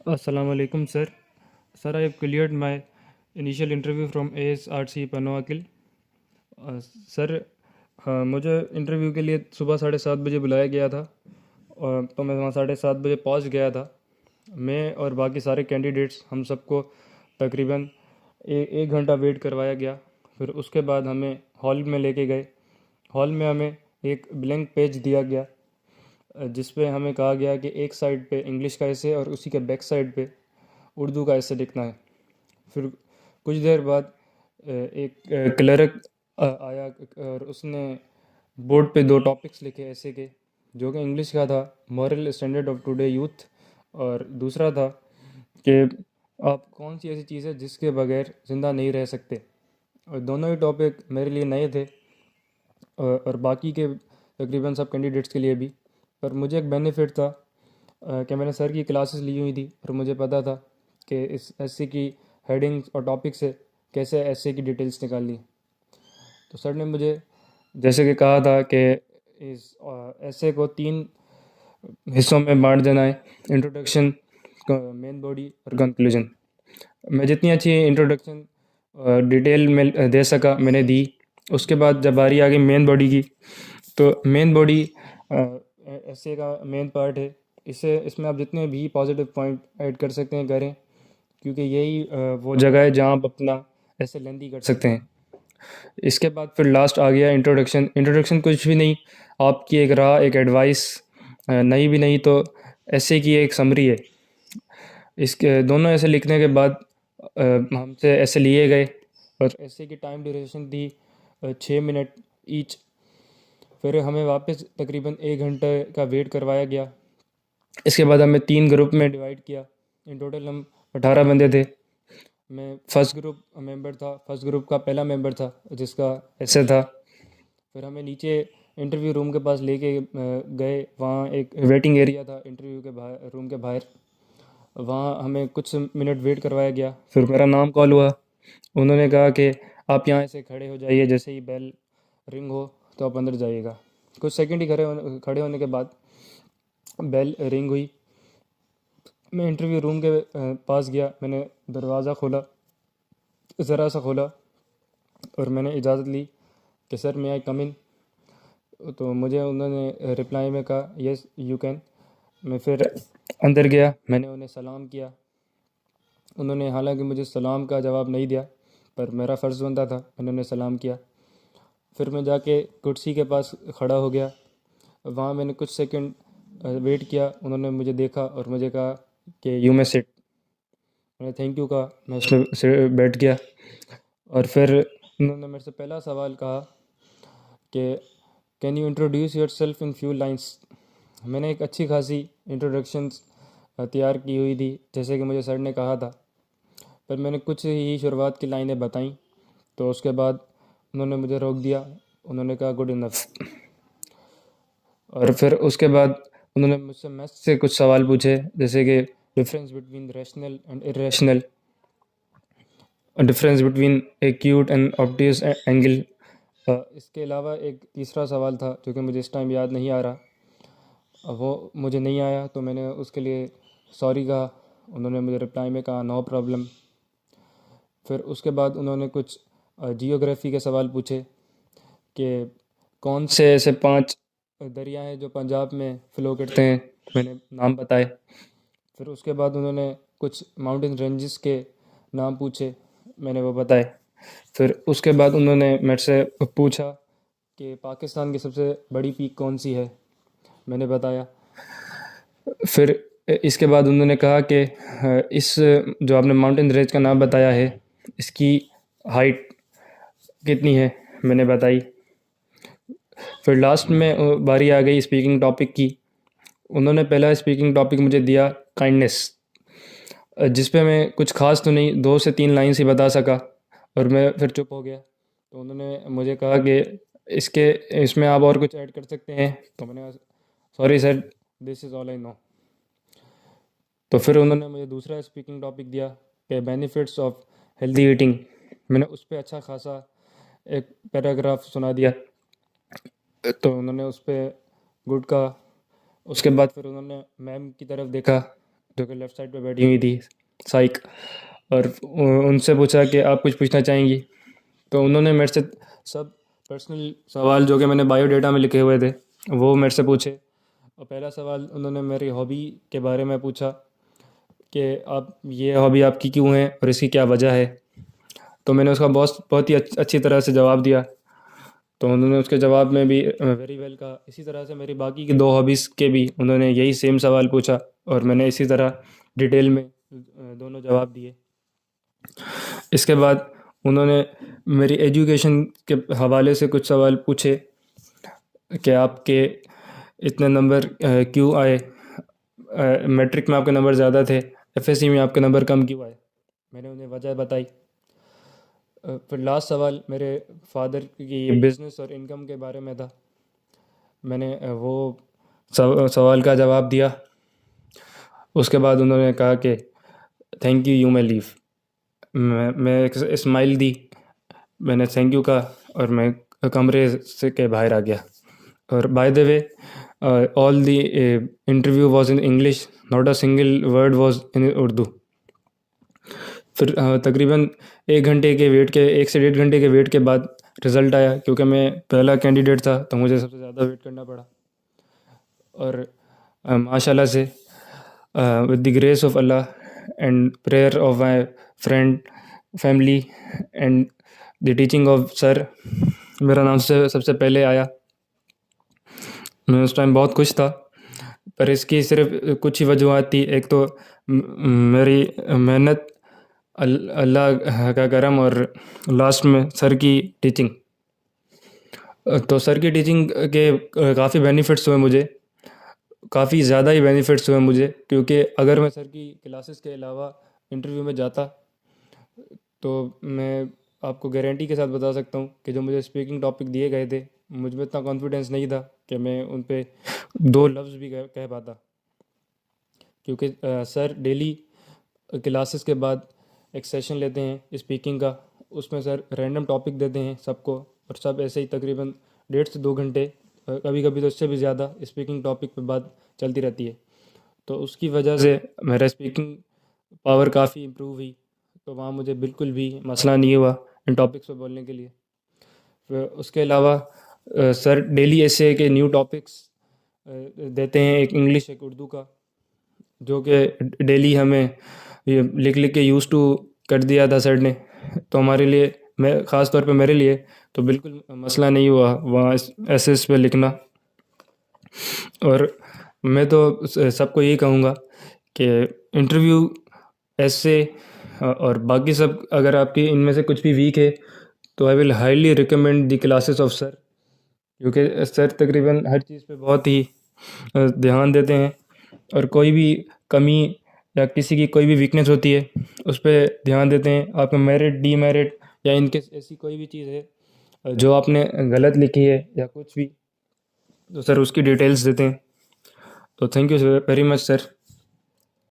Assalamualaikum sir. Sir, I have cleared my initial interview from ASRC Panoakil. Sir, मुझे interview के लिए सुबह 7:30 बजे बुलाया गया था। और तो मैं वहाँ 7:30 बजे पहुँच गया था। मैं और बाकी सारे कैंडिडेट्स हम सबको तकरीबन एक घंटा वेट करवाया गया। फिर उसके बाद हमें हॉल में लेके गए। हॉल में हमें एक ब्लैंक पेज दिया गया, जिस पे हमें कहा गया कि एक साइड पे इंग्लिश का ऐसे और उसी के बैक साइड पे उर्दू का ऐसे लिखना है। फिर कुछ देर बाद एक क्लर्क आया और उसने बोर्ड पे दो टॉपिक्स लिखे ऐसे के, जो कि इंग्लिश का था, moral standard of today youth, और दूसरा था कि आप कौन सी ऐसी चीज़ है जिसके बगैर ज़िंदा नहीं रह सकते। और दोनों ही टॉपिक मेरे लिए नए थे, और बाकी के तकरीबन सब कैंडिडेट्स के लिए भी। पर मुझे एक बेनिफिट था कि मैंने सर की क्लासेस ली हुई थी और मुझे पता था कि इस एसए की हेडिंग्स और टॉपिक से कैसे एसए की डिटेल्स निकालनी। तो सर ने मुझे जैसे कि कहा था कि इस एसए को 3 हिस्सों में बांट देना है: इंट्रोडक्शन, मेन बॉडी और कंक्लूजन। मैं जितनी अच्छी इंट्रोडक्शन डिटेल में दे सका मैंने दी। उसके बाद जब बारी आ गई मेन बॉडी की, तो मेन बॉडी एसे का मेन पार्ट है। इसे इसमें आप जितने भी पॉजिटिव पॉइंट ऐड कर सकते हैं करें, क्योंकि यही वो जगह है जहाँ आप अपना ऐसे लेंदी कर सकते हैं। इसके बाद फिर लास्ट आ गया इंट्रोडक्शन। इंट्रोडक्शन कुछ भी नहीं, आपकी एक राह, एक एडवाइस, नहीं भी नहीं तो ऐसे की एक समरी है। इसके दोनों ऐसे लिखने के बाद हमसे ऐसे लिए गए, और ऐसे की टाइम ड्यूरेशन थी 6 मिनट ईच। फिर हमें वापस तकरीबन 1 घंटे का वेट करवाया गया। इसके बाद हमें 3 ग्रुप में डिवाइड किया। इन टोटल हम 18 बंदे थे। मैं फर्स्ट ग्रुप मेंबर था, फर्स्ट ग्रुप का पहला मेंबर था जिसका ऐसे था। फिर हमें नीचे इंटरव्यू रूम के पास लेके गए। वहाँ एक वेटिंग एरिया था इंटरव्यू के बाहर, रूम के बाहर। वहाँ हमें कुछ मिनट वेट करवाया गया। फिर मेरा नाम कॉल हुआ। उन्होंने कहा कि आप यहाँ से खड़े हो जाइए, जैसे ही बेल रिंग हो तो आप अंदर जाइएगा। कुछ सेकंड ही खड़े होने के बाद बेल रिंग हुई। मैं इंटरव्यू रूम के पास गया। मैंने दरवाज़ा खोला, ज़रा सा खोला, और मैंने इजाज़त ली कि सर मैं आई कम इन। तो मुझे उन्होंने रिप्लाई में कहा यस यू कैन। मैं फिर अंदर गया, मैंने उन्हें सलाम किया। उन्होंने हालांकि मुझे सलाम का जवाब नहीं दिया, पर मेरा फ़र्ज़ बनता था, मैंने उन्हें सलाम किया। फिर मैं जाके कुर्सी के पास खड़ा हो गया। वहाँ मैंने कुछ सेकंड वेट किया। उन्होंने मुझे देखा और मुझे कहा कि यू मे सिट। मैंने थैंक यू कहा, मैं उसमें से बैठ गया। और फिर उन्होंने मेरे से पहला सवाल कहा कि can you introduce your self in few lines. मैंने एक अच्छी खासी इंट्रोडक्शन तैयार की हुई थी, जैसे कि मुझे सर ने कहा था, पर मैंने कुछ ही शुरुआत की लाइनें बताई। तो उसके बाद उन्होंने मुझे रोक दिया। उन्होंने कहा गुड इनफ। और फिर उसके बाद उन्होंने मुझसे मैथ्स से कुछ सवाल पूछे, जैसे कि difference between rational and irrational, difference between acute and obtuse angle. इसके अलावा एक तीसरा सवाल था जो कि मुझे इस टाइम याद नहीं आ रहा। अब वो मुझे नहीं आया तो मैंने उसके लिए सॉरी कहा। उन्होंने मुझे रिप्लाई में कहा नो प्रॉब्लम। फिर उसके बाद उन्होंने कुछ जियोग्राफी के सवाल पूछे कि कौन से ऐसे 5 दरिया हैं जो पंजाब में फ़्लो करते हैं। मैंने नाम बताए। फिर उसके बाद उन्होंने कुछ माउंटेन रेंजेस के नाम पूछे, मैंने वो बताए। फिर उसके बाद उन्होंने मेरे से पूछा कि पाकिस्तान की सबसे बड़ी पीक कौन सी है, मैंने बताया। फिर इसके बाद उन्होंने कहा कि इस जो आपने माउंटेन रेंज का नाम बताया है, इसकी हाइट कितनी है, मैंने बताई। फिर लास्ट में बारी आ गई स्पीकिंग टॉपिक की। उन्होंने पहला स्पीकिंग टॉपिक मुझे दिया काइंडनेस, जिस पे मैं कुछ खास तो नहीं, 2 से 3 लाइन ही बता सका, और मैं फिर चुप हो गया। तो उन्होंने मुझे कहा कि इसके इसमें आप और कुछ ऐड कर सकते हैं। तो मैंने कहा sorry sir, this is all I know. तो फिर उन्होंने मुझे दूसरा स्पीकिंग टॉपिक दिया कि बेनिफिट्स ऑफ हेल्दी ईटिंग। मैंने उस पर अच्छा खासा एक पैराग्राफ सुना दिया। तो उन्होंने उस पर गुड कहा। उसके बाद फिर उन्होंने मैम की तरफ देखा, जो कि लेफ़्ट साइड पे बैठी हुई थी, साइक। और उनसे पूछा कि आप कुछ पूछना चाहेंगी? तो उन्होंने मेरे से सब पर्सनल सवाल जो कि मैंने बायोडाटा में लिखे हुए थे वो मेरे से पूछे। और पहला सवाल उन्होंने मेरी हॉबी के बारे में पूछा कि आप ये हॉबी आपकी क्यों है और इसकी क्या वजह है। तो मैंने उसका बहुत ही अच्छी तरह से जवाब दिया। तो उन्होंने उसके जवाब में भी वेरी वेल कहा। इसी तरह से मेरी बाकी की दो हॉबीज़ के भी उन्होंने यही सेम सवाल पूछा और मैंने इसी तरह डिटेल में दोनों जवाब दिए। इसके बाद उन्होंने मेरी एजुकेशन के हवाले से कुछ सवाल पूछे कि आपके इतने नंबर क्यों आए, मैट्रिक में आपके नंबर ज़्यादा थे, एफएससी में आपके नंबर कम क्यों आए। मैंने उन्हें वजह बताई। फिर लास्ट सवाल मेरे फादर की बिज़नेस और इनकम के बारे में था। मैंने वो सवाल का जवाब दिया। उसके बाद उन्होंने कहा कि thank you, you may leave. मैं एक स्माइल दी, मैंने थैंक यू कहा और मैं कमरे से के बाहर आ गया। और by the way, all the interview was in English, not a single word was in Urdu. फिर तकरीबन 1 से 1.5 घंटे के वेट के बाद रिज़ल्ट आया। क्योंकि मैं पहला कैंडिडेट था तो मुझे सबसे ज़्यादा वेट करना पड़ा। और माशाल्लाह से with the grace of Allah and prayer of my friend, family and the teaching of sir, मेरा नाम सबसे पहले आया। मैं उस टाइम बहुत खुश था। पर इसकी सिर्फ कुछ ही वजूहत थी। एक तो मेरी मेहनत, अल्लाह का करम और लास्ट में सर की टीचिंग। तो सर की टीचिंग के काफ़ी बेनिफिट्स हुए मुझे, काफ़ी ज़्यादा ही बेनिफिट्स हुए मुझे। क्योंकि अगर मैं सर की क्लासेस के अलावा इंटरव्यू में जाता तो मैं आपको गारंटी के साथ बता सकता हूँ कि जो मुझे स्पीकिंग टॉपिक दिए गए थे, मुझ में इतना कॉन्फिडेंस नहीं था कि मैं उन पे 2 लफ्ज़ भी कह पाता। क्योंकि सर डेली क्लासेस के बाद एक सेशन लेते हैं स्पीकिंग का। उसमें सर रैंडम टॉपिक देते हैं सबको और सब ऐसे ही तकरीबन 1.5 से 2 घंटे, कभी कभी तो इससे भी ज़्यादा स्पीकिंग टॉपिक पे बात चलती रहती है। तो उसकी वजह से मेरा स्पीकिंग पावर काफ़ी इम्प्रूव हुई। तो वहाँ मुझे बिल्कुल भी मसला नहीं हुआ इन टॉपिक्स पे बोलने के लिए। फिर उसके अलावा सर डेली ऐसे के न्यू टॉपिक्स देते हैं, एक इंग्लिश एक उर्दू का, जो कि डेली हमें ये लिख लिख के यूज़ टू कर दिया था सर ने। तो हमारे लिए, मैं ख़ास तौर पे मेरे लिए तो बिल्कुल मसला नहीं हुआ वहाँ ऐसे इस पे लिखना। और मैं तो सबको यही कहूँगा कि इंटरव्यू ऐसे और बाकी सब, अगर आपकी इनमें से कुछ भी वीक है तो I will highly recommend the classes of sir. क्योंकि सर तकरीबन हर चीज़ पे बहुत ही ध्यान देते हैं और कोई भी कमी या किसी की कोई भी वीकनेस होती है उस पर ध्यान देते हैं। आपका मेरिट, डीमेरिट या इनके ऐसी कोई भी चीज़ है जो आपने गलत लिखी है या कुछ भी, तो सर उसकी डिटेल्स देते हैं। तो thank you very much sir.